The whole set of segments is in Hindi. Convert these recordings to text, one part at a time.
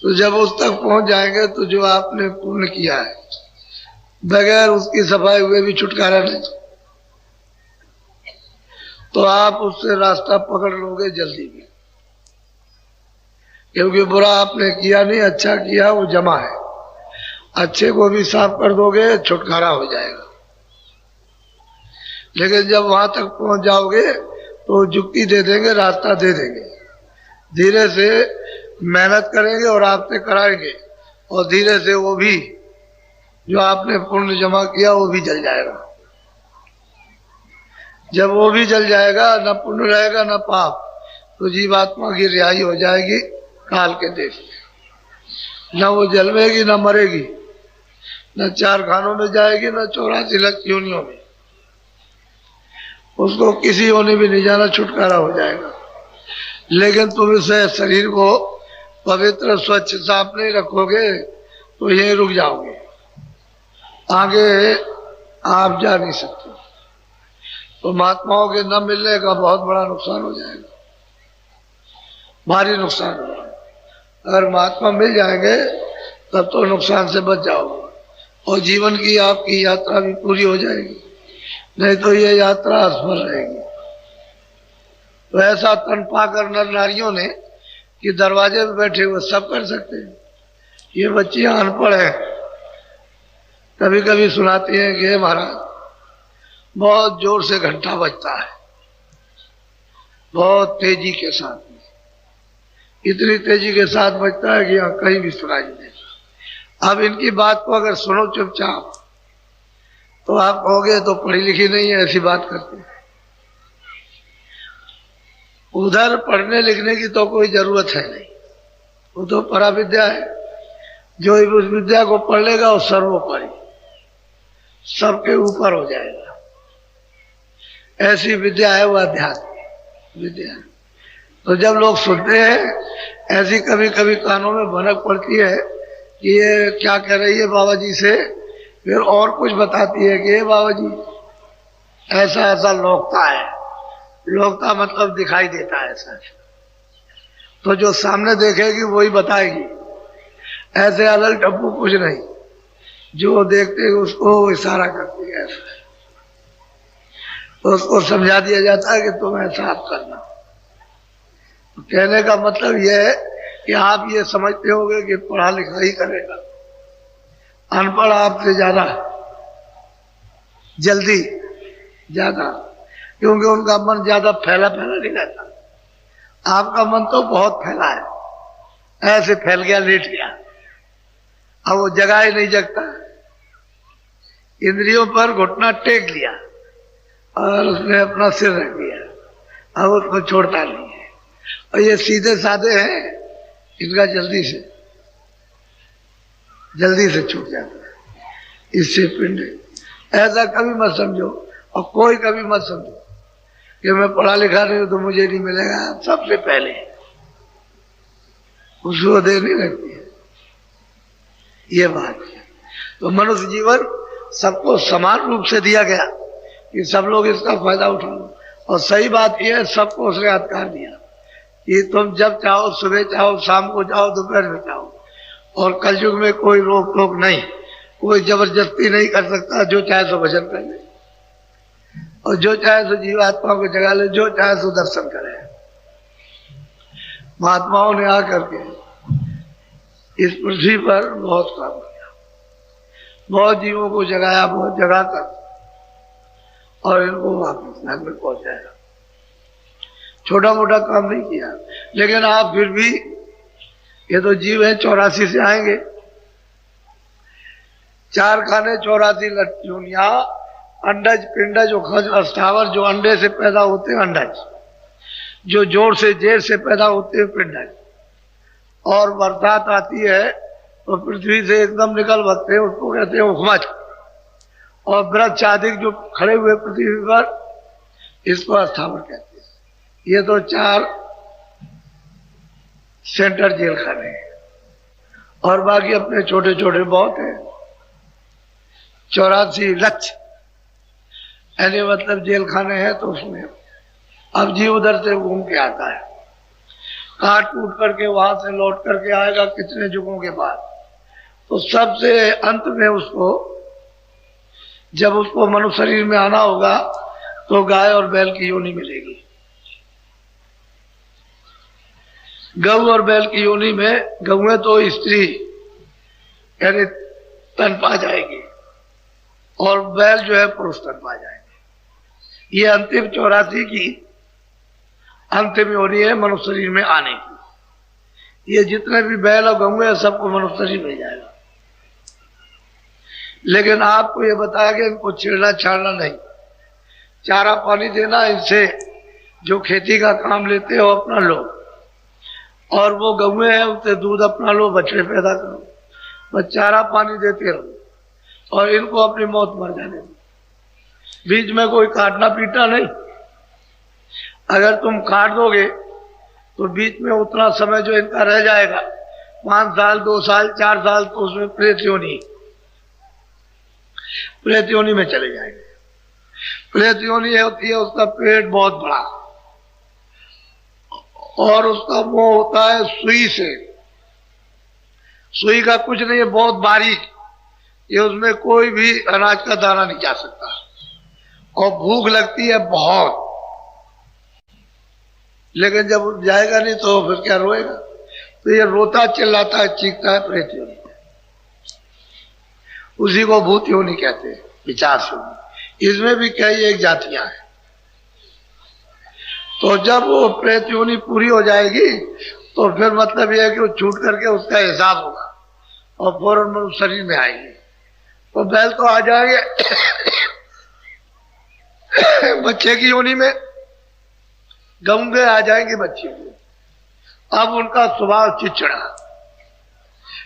तो जब उस तक पहुंच जाएंगे तो जो आपने पुण्य किया है बगैर उसकी सफाई हुए भी छुटकारा नहीं, तो आप उससे रास्ता पकड़ लोगे जल्दी में, क्योंकि बुरा आपने किया नहीं, अच्छा किया वो जमा है। अच्छे को भी साफ कर दोगे छुटकारा हो जाएगा। लेकिन जब वहां तक पहुंच जाओगे तो जुक्ति दे देंगे, रास्ता दे देंगे, धीरे से मेहनत करेंगे और आपसे कराएंगे, और धीरे से वो भी जो आपने पुण्य जमा किया वो भी जल जाएगा। जब वो भी जल जाएगा, न पुण्य रहेगा न पाप, तो जीवात्मा की रिहाई हो जाएगी काल के देश में। न वो जलवेगी न मरेगी, न 4 खानों में जाएगी न 84 लाख योनियों में, उसको किसी होने भी नहीं जाना, छुटकारा हो जाएगा। लेकिन तुम इसे शरीर को पवित्र स्वच्छ साफ नहीं रखोगे तो यहीं रुक जाओगे, आगे आप जा नहीं सकते। तो महात्माओं के न मिलने का बहुत बड़ा नुकसान हो जाएगा, भारी नुकसान होगा। अगर महात्मा मिल जाएंगे तब तो नुकसान से बच जाओगे और जीवन की आपकी यात्रा भी पूरी हो जाएगी, नहीं तो ये यात्रा असफल रहेगी। तो ऐसा तन पाकर नर नारियों ने कि दरवाजे पे बैठे हुए सब कर सकते हैं। ये बच्चियां अनपढ़ हैं, कभी कभी सुनाती हैं कि महाराज बहुत जोर से घंटा बजता है, बहुत तेजी के साथ, इतनी तेजी के साथ बजता है कि यहाँ कहीं भी सुनाई नहीं देता। अब इनकी बात को अगर सुनो चुपचाप तो आप कहोगे तो पढ़ी लिखी नहीं है, ऐसी बात करते हैं। उधर पढ़ने लिखने की तो कोई जरूरत है नहीं, वो तो परा विद्या है। जो उस विद्या को पढ़ लेगा वो सर्वोपरि, सबके ऊपर हो जाएगा। ऐसी विद्या है वो आध्यात्मिक विद्या। तो जब लोग सुनते हैं ऐसी कभी कभी कानों में भनक पड़ती है कि ये क्या कह रही है बाबा जी से, फिर और कुछ बताती है कि बाबा जी ऐसा ऐसा लोकता है। लोकता मतलब दिखाई देता है ऐसा, तो जो सामने देखेगी वही बताएगी, ऐसे अलग टप्पू कुछ नहीं, जो देखते उसको इशारा करती है ऐसा, तो उसको समझा दिया जाता है कि तुम ऐसा आप करना। तो कहने का मतलब यह है कि आप ये समझते होगे कि पढ़ा लिखा ही करेगा, अनपढ़ आपसे ज्यादा जल्दी ज्यादा, क्योंकि उनका मन ज्यादा फैला फैला नहीं रहता। आपका मन तो बहुत फैला है, ऐसे फैल गया, लेट गया, अब वो जगह ही नहीं जगता। इंद्रियों पर घुटना टेक लिया और उसने अपना सिर रख दिया, अब उसको छोड़ता नहीं है। और ये सीधे साधे हैं, इनका जल्दी से छूट जाता है, इससे पिंड। ऐसा कभी मत समझो, और कोई कभी मत समझो कि मैं पढ़ा लिखा नहीं हूं तो मुझे नहीं मिलेगा। सबसे पहले उसको देर नहीं लगती है, ये बात है। तो मनुष्य जीवन सबको समान रूप से दिया गया कि सब लोग इसका फायदा उठा लो। और सही बात यह है, सबको उसने अधिकार दिया कि तुम जब चाहो, सुबह चाहो, शाम को जाओ, दोपहर में चाहो, और कलयुग में कोई रोक टोक नहीं, कोई जबरदस्ती नहीं कर सकता। जो चाहे सो भजन कर ले, और जो चाहे सो जीवात्मा को जगा ले, जो चाहे सो दर्शन करे। महात्माओं ने आकर के इस पृथ्वी पर बहुत काम किया, बहुत जीवों को जगाया, बहुत जगा कर और इनको वापस घर में पहुंचाया। छोटा मोटा काम नहीं किया, लेकिन आप फिर भी, ये तो जीव है, 84 से आएंगे, 4 खाने 84 लट्ठियों, अंडज पिंडज अस्थावर, जो अंडे से पैदा होते हैं अंडज, जो जोड़ से जेर से पैदा होते हैं पिंडज, और बरसात आती है तो पृथ्वी से एकदम निकल भगते हैं, उसको कहते हैं उखमच। और वृक्ष आदि जो खड़े हुए पृथ्वी पर, इसको अस्थावर कहते हैं। ये तो 4 सेंटर जेल खाने हैं, और बाकी अपने छोटे छोटे बहुत हैं। 84 लक्ष्य ऐसे मतलब जेल खाने हैं। तो उसमें अब जीव उधर से घूम के आता है, काट कूट करके वहां से लौट करके आएगा कितने युगों के बाद। तो सबसे अंत में उसको, जब उसको मनुष्य शरीर में आना होगा तो गाय और बैल की योनि मिलेगी। गऊ और बैल की योनि में गऊएं तो स्त्री यानी तन पा जाएगी और बैल जो है पुरुष तन पा जाएंगे। ये अंतिम 84 की अंतिम योनि है मनुष्य शरीर में आने की। ये जितने भी बैल और गऊ है सबको मनुष्य शरीर मिल जाएगा। लेकिन आपको ये बताया कि इनको छेड़ना छाड़ना नहीं, चारा पानी देना, इनसे जो खेती का काम लेते हो अपना लो, और वो गऊएं हैं उनसे दूध अपना लो, बछड़े पैदा करो, बस चारा पानी देते रहो और इनको अपनी मौत मर जाने दो। बीच में कोई काटना पीटना नहीं। अगर तुम काट दोगे तो बीच में उतना समय जो इनका रह जाएगा 5 साल 2 साल 4 साल, तो उसमें प्रेत योनि में चले जाएंगे। प्रेत योनि होती है उसका पेट बहुत बड़ा और उसका मुंह होता है सुई से। सुई का कुछ नहीं है, बहुत बारीक, ये उसमें कोई भी अनाज का दाना नहीं जा सकता और भूख लगती है बहुत। लेकिन जब जाएगा नहीं तो फिर क्या रोएगा? तो ये रोता चिल्लाता है, चीखता है, प्रेत योनि। उसी को भूत योनि कहते हैं, पिशाच योनि। इसमें भी कई एक जातियां हैं। तो जब वो प्रेत योनि पूरी हो जाएगी तो फिर मतलब यह है कि वो छूट करके उसका हिसाब होगा और फौरन मनुष्य शरीर में आएगी। तो बैल तो आ जाएंगे बच्चे की योनि में, गऊंगे आ जाएंगे बच्चे की। अब उनका स्वभाव चिड़चिड़ा,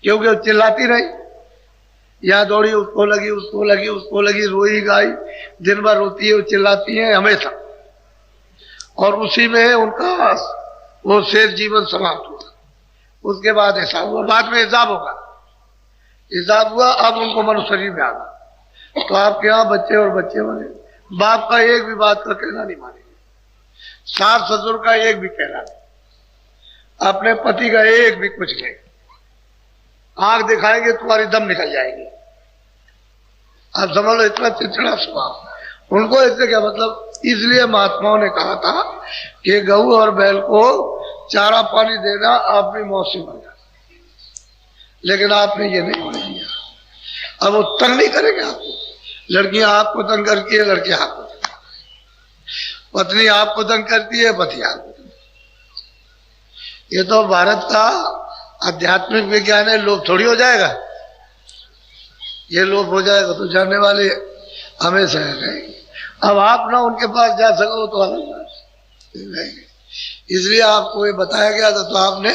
क्योंकि वो चिल्लाती रही, या दौड़ी, उसको लगी उसको लगी उसको लगी, रोई गाय, दिन भर रोती है, वो चिल्लाती है हमेशा, और उसी में उनका वो शेष जीवन समाप्त हुआ। उसके बाद हिसाब हुआ, बाद में हिसाब होगा। हिसाब हुआ, अब उनको मनुष्य शरीर में आ गया। तो आपके यहाँ बच्चे और बच्चे बने, बाप का एक भी बात का कहना नहीं मानेंगे, सास ससुर का एक भी कहना नहीं, अपने पति का एक भी कुछ नहीं। आंख दिखाएंगे तुम्हारी दम निकल जाएगी। आप समझ लो, इतना चिड़चिड़ा स्वभाव उनको। इससे क्या मतलब? इसलिए महात्माओं ने कहा था कि गऊ और बैल को चारा पानी देना आप भी मौत से मर जाए, लेकिन आपने ये नहीं होने दिया। अब वो तंग नहीं करेंगे आपको, लड़कियां आपको तंग करती है, लड़के आपको तंग करते हैं, पत्नी आपको तंग करती है, पति आपको तंग करती है। ये तो भारत का आध्यात्मिक विज्ञान है, लोभ थोड़ी हो जाएगा। ये लोभ हो जाएगा तो जानने वाले हमेशा रहेंगे। अब आप ना उनके पास जा सको तो अलग बात रहेंगे। इसलिए आपको ये बताया गया था, तो आपने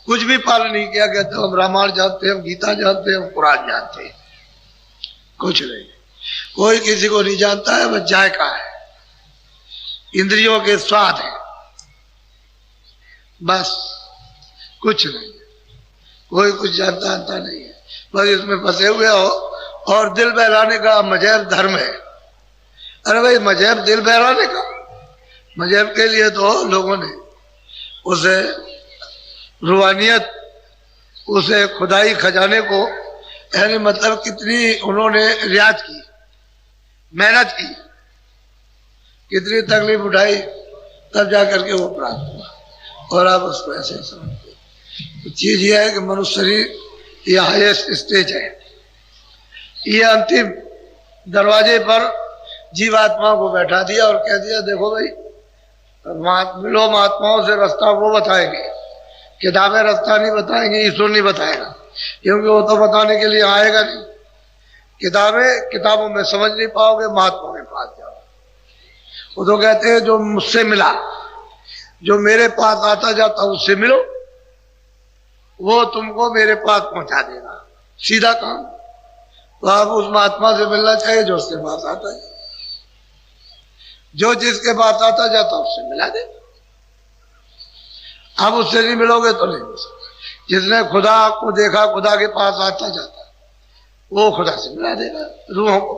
कुछ भी पालन नहीं किया। कहते हम रामायण जानते हैं, हम गीता जानते हैं, हम कुरान जानते हैं, कुछ नहीं। कोई किसी को नहीं जानता है, बस जायका है, इंद्रियों के स्वाद है, बस कुछ नहीं। कोई कुछ जानता नहीं है, बस इसमें फंसे हुए हो। और दिल बहलाने का मजहब धर्म है। अरे भाई, मजहब दिल बहलाने का, मजहब के लिए तो लोगों ने उसे रूहानियत, उसे खुदाई खजाने को, यानी मतलब कितनी उन्होंने रियाज की, मेहनत की, कितनी तकलीफ उठाई, तब जाकर के वो प्राप्त हुआ। और आप उसको ऐसे समझते। तो चीज यह है कि मनुष्य शरीर ये हाईएस्ट स्टेज है। ये अंतिम दरवाजे पर जीवात्मा को बैठा दिया और कह दिया देखो भाई, मिलो महात्माओं से, रास्ता वो बताएंगे, किताबें रास्ता नहीं बताएंगे, ईश्वर नहीं बताएगा, क्योंकि वो तो बताने के लिए आएगा नहीं। किताबों में समझ नहीं पाओगे, महात्मा के पास जाओ। वो तो कहते हैं जो मुझसे मिला, जो मेरे पास आता जाता उससे मिलो, वो तुमको मेरे पास पहुंचा देगा, सीधा काम। तो आप उस महात्मा से मिलना चाहिए जो उसके पास आता है, जो जिसके पास आता जाता उससे मिला दे। आप उससे नहीं मिलोगे तो नहीं मिल सकते। जिसने खुदा को देखा, खुदा के पास आता जाता, वो खुदा से मिला देगा रूहों को,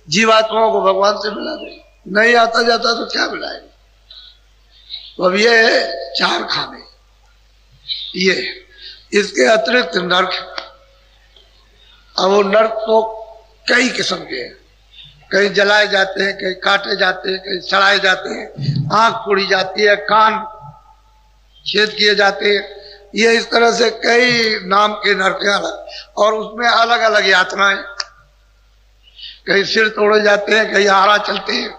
जीवात्माओं को भगवान से मिला देगा। नहीं आता जाता तो क्या मिलाएगा? तो अब ये 4 खाने, ये इसके अतिरिक्त नर्क। अब वो नर्क तो कई किस्म के हैं, कहीं जलाए जाते हैं, कहीं काटे जाते हैं, कहीं सड़ाए जाते हैं, आंख फोड़ी जाती है, कान छेद किए जाते हैं। ये इस तरह से कई नाम के नरक अलग, और उसमें अलग अलग यातनाएं, कहीं सिर तोड़े जाते हैं, कहीं आरा चलते हैं,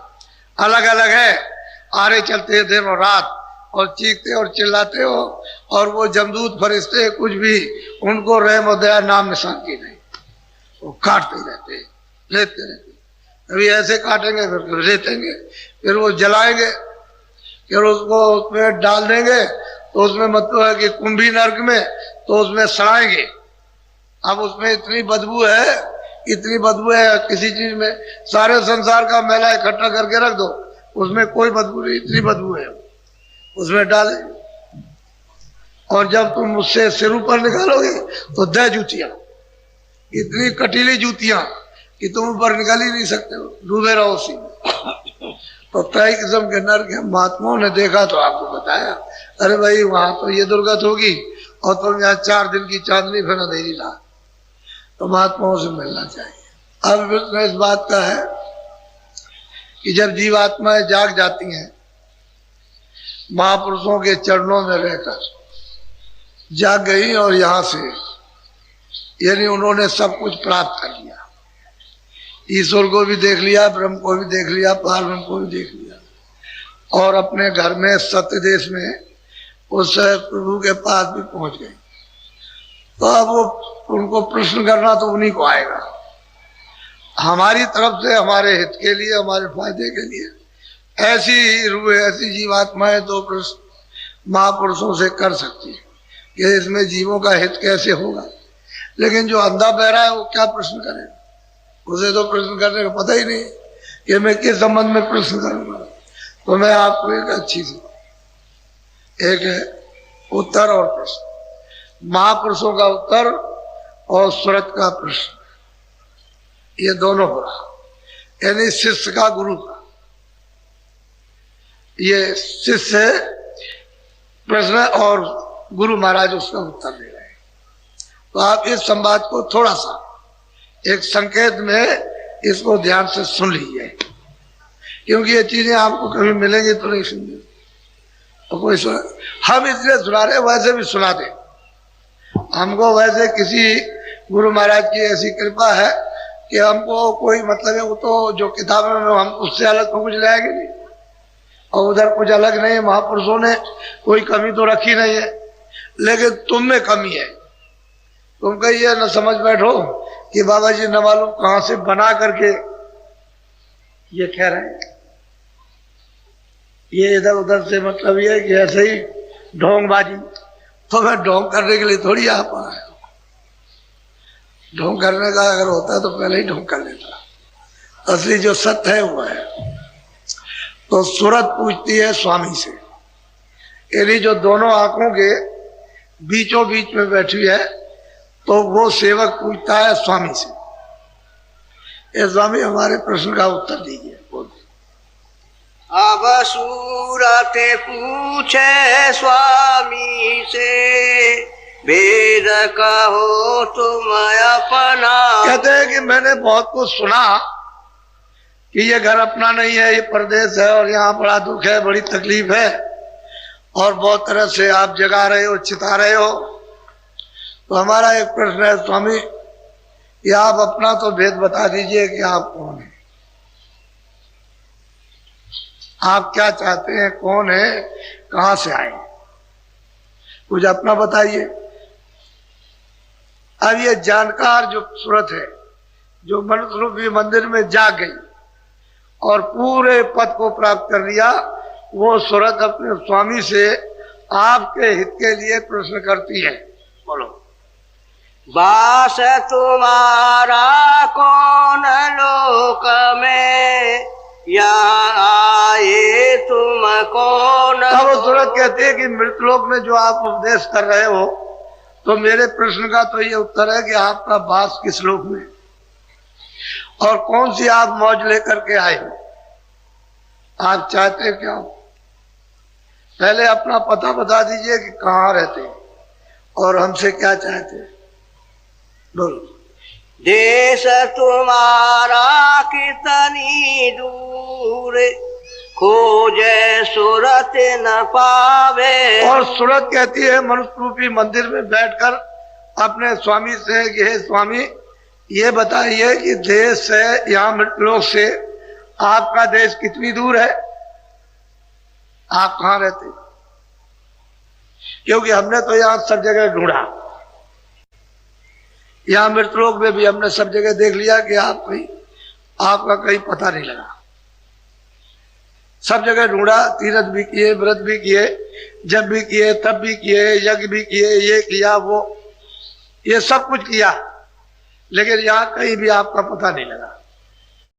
अलग अलग है। आरे चलते हैं दिन और रात, और चीखते और चिल्लाते हो, और वो जमदूत फरिश्ते कुछ भी उनको रहम और दया नाम निशान की नहीं, वो काटते रहते हैं, लेते रहते। कभी ऐसे काटेंगे, फिर लेतेंगे, फिर वो जलाएंगे, फिर उसको उसमें डाल देंगे, तो उसमें मतलब है कि कुंभी नर्क में, तो उसमें सड़ाएंगे। अब उसमें इतनी बदबू है, इतनी बदबू है किसी चीज में, सारे संसार का मैला इकट्ठा करके रख दो, उसमें कोई बदबू नहीं, इतनी बदबू है। उसमें डाले, और जब तुम उससे सिर ऊपर निकालोगे तो 10 जूतियां, इतनी कटीली जूतियां कि तुम ऊपर निकाल ही नहीं सकते हो, डूबे रहो उसी में। तो कई किस्म के नर्क है। महात्माओं ने देखा तो आपको बताया, अरे भाई वहां तो ये दुर्गत होगी, और तुम यहाँ 4 दिन की चांदनी फिर अंधेरी रात। तो महात्माओं से मिलना चाहिए। अब प्रश्न इस बात का है कि जब जीवात्माएं जाग जाती हैं महापुरुषों के चरणों में रहकर, जाग गई, और यहां से यानी उन्होंने सब कुछ प्राप्त कर लिया, ईश्वर को भी देख लिया, ब्रह्म को भी देख लिया, पार ब्रह्म को भी देख लिया, और अपने घर में सत्य देश में उस प्रभु के पास भी पहुंच गए। तो अब वो उनको प्रश्न करना तो उन्हीं को आएगा, हमारी तरफ से, हमारे हित के लिए, हमारे फायदे के लिए। ऐसी रूह, ऐसी जीवात्माएं तो प्रश्न महापुरुषों से कर सकती है कि इसमें जीवों का हित कैसे होगा। लेकिन जो अंधा बहरा है वो क्या प्रश्न करेगा, उसे तो प्रश्न करने का पता ही नहीं कि मैं किस संबंध में प्रश्न करूंगा। तो मैं आपको एक अच्छी सी, एक है उत्तर और प्रश्न, महापुरुषों का उत्तर और सुरत का प्रश्न, ये दोनों हो रहा, यानी शिष्य का गुरु का। ये शिष्य प्रश्न और गुरु महाराज उसका उत्तर दे रहे हैं। तो आप इस संवाद को थोड़ा सा एक संकेत में इसको ध्यान से सुन लीजिए, क्योंकि ये चीजें आपको कभी मिलेंगी तो नहीं सुनिए। तो कोई हम इसलिए सुना रहे, वैसे भी सुना दे हमको। वैसे किसी गुरु महाराज की ऐसी कृपा है कि हमको कोई मतलब है, वो तो जो किताबों में हम उससे अलग तो कुछ लाएंगे नहीं, और उधर कुछ अलग नहीं है। महापुरुषों ने कोई कमी तो रखी नहीं है, लेकिन तुम में कमी है। तुम कहिए न समझ बैठो कि बाबा जी न मालूम कहां से बना करके ये कह रहे हैं, ये इधर उधर से मतलब ये कि ऐसे ही ढोंगबाजी। तो मैं ढोंग करने के लिए थोड़ी आ पा रहा हूं, ढोंग करने का अगर होता तो पहले ही ढोंग कर लेता। असली जो सत्य है वो है। तो सूरत पूछती है स्वामी से, यानी जो दोनों आंखों के बीचों बीच में बैठी है, तो वो सेवक पूछता है स्वामी से, ये स्वामी हमारे प्रश्न का उत्तर दीजिए। अब सूरत पूछे स्वामी से, वेद कहो तुम अपना। कहते हैं कि मैंने बहुत कुछ सुना कि ये घर अपना नहीं है, ये परदेश है, और यहाँ बड़ा दुख है, बड़ी तकलीफ है, और बहुत तरह से आप जगा रहे हो, चिता रहे हो। तो हमारा एक प्रश्न है स्वामी कि आप अपना तो भेद बता दीजिए कि आप कौन है, आप क्या चाहते हैं, कौन है, कहां से आए, कुछ अपना बताइए। अब ये जानकार जो सूरत है, जो मनुष्य रूपी मंदिर में जाग गई और पूरे पद को प्राप्त कर लिया, वो सूरत अपने स्वामी से आपके हित के लिए प्रश्न करती है। बोलो। वास तुम्हारा कौन लोक में, यहाँ आए तुम कौन। तब वो सूरत कहती है कि मृतलोक में जो आप उपदेश कर रहे हो, तो मेरे प्रश्न का तो ये उत्तर है कि आपका वास किस लोक में, और कौन सी आप मौज लेकर के आए हो, आप चाहते क्या हो। पहले अपना पता बता दीजिए कि कहाँ रहते हैं, और हमसे क्या चाहते हैं? बोलो। देश तुम्हारा कितनी दूर, खोजे सूरत न पावे। और सूरत कहती है मनुष्य रूपी मंदिर में बैठकर अपने स्वामी से कि हे स्वामी, ये बताइए कि देश से, यहाँ मृतलोक से आपका देश कितनी दूर है, आप कहाँ रहते? क्योंकि हमने तो यहाँ सब जगह ढूंढा, यहाँ मृतलोक में भी हमने सब जगह देख लिया कि आपका कहीं पता नहीं लगा। सब जगह ढूंढा, तीर्थ भी किए, व्रत भी किए, जब भी किए, तब भी किए, यज्ञ भी किए, ये किया, वो, ये सब कुछ किया, लेकिन यहाँ कहीं भी आपका पता नहीं लगा।